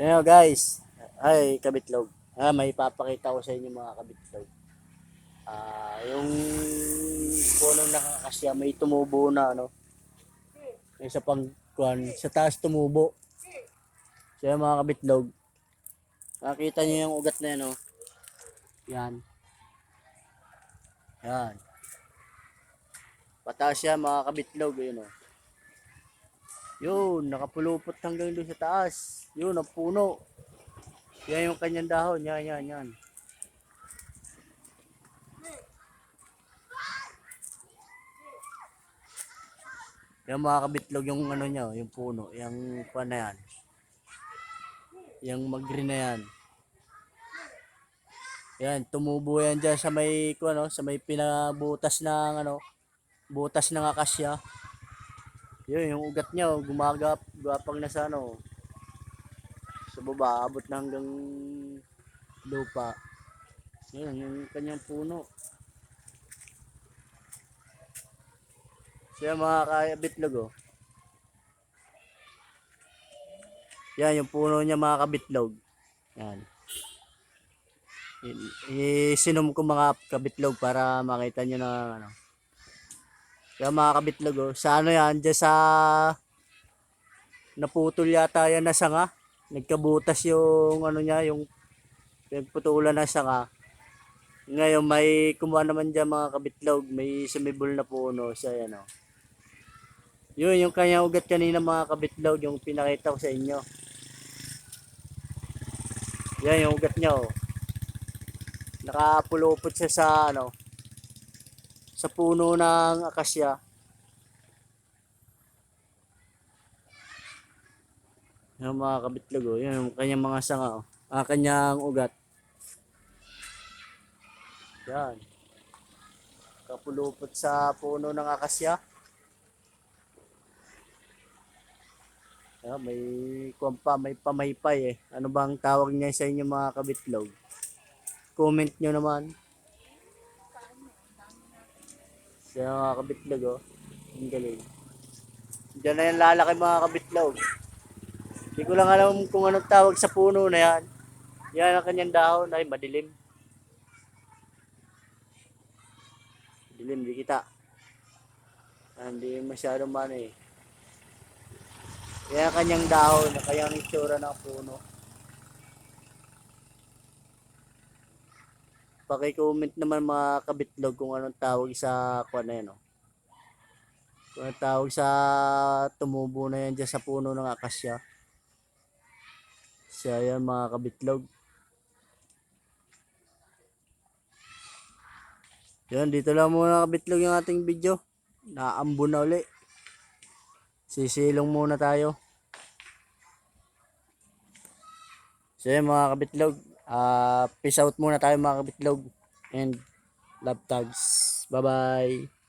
Ayan guys, ay kabitlog. May papakita ko sa inyo mga kabitlog. Yung puno na kakasya may tumubo na ano. May isa pang kuan, sa taas tumubo. So yan mga kabitlog. Nakita niyo yung ugat na yan oh. Yan. Yan. Pataas yan mga kabitlog, ayun oh. Yun, nakapulupot hanggang doon sa taas. Yun, ang puno. Yan yung kanyang dahon. Yan. Yan mga kabitlog yung ano niya, yung puno. Yung pa na yan. Yung mag-green na yan. Yan, tumubo yan dyan sa may, sa may pinabutas ng, butas ng akasya. Yun, yung ugat niya, gumapang na sa sa baba, abot na hanggang lupa. Yun, yung kanyang puno. Siya mga kabitlog oh. Yan, yung puno niya mga kabitlog. Yan. Isinom ko mga kabitlog para makita nyo na Kaya mga kabitlog oh. Sa yan, dyan sa naputol yata yan na sanga. Nagkabutas yung niya, yung pinagputulan na sanga. Ngayon may kumuha naman dyan mga kabitlog, may sumibol na puno siya yan oh. Yun yung kanyang ugat kanina mga kabitlog, yung pinakita ko sa inyo. Yan yung ugat niya oh. Nakapulupot siya sa sa puno ng akasya. Yung mga kabitlog oh, yun yung kanyang mga sanga oh. Kanyang ugat. Yan. Kapulupot sa puno ng akasya. May may pamaypay eh. Ano bang tawag niya sa inyo mga kabitlog? Comment nyo naman. Sa mga kabitlog oh. Ang galing. Diyan na yan lalaki mga kabitlog. Hindi ko lang alam kung anong tawag sa puno na yan. Yan ang kanyang dahon. Ay madilim. Dilim, di kita. Hindi masyadong mano eh. Yan ang kanyang dahon. Kanyang itsura ng puno. Paki-comment naman mga kabitlog kung anong tawag sa kuan na yan oh. Kung anong tawag sa tumubo na yan dyan sa puno ng akasya. Siya yan mga kabitlog. Yan, dito lang muna kabitlog yung ating video. Naambon na uli. Sisilong muna tayo. So yan mga kabitlog. Peace out muna tayo mga kabitlog. And love tags. Bye bye.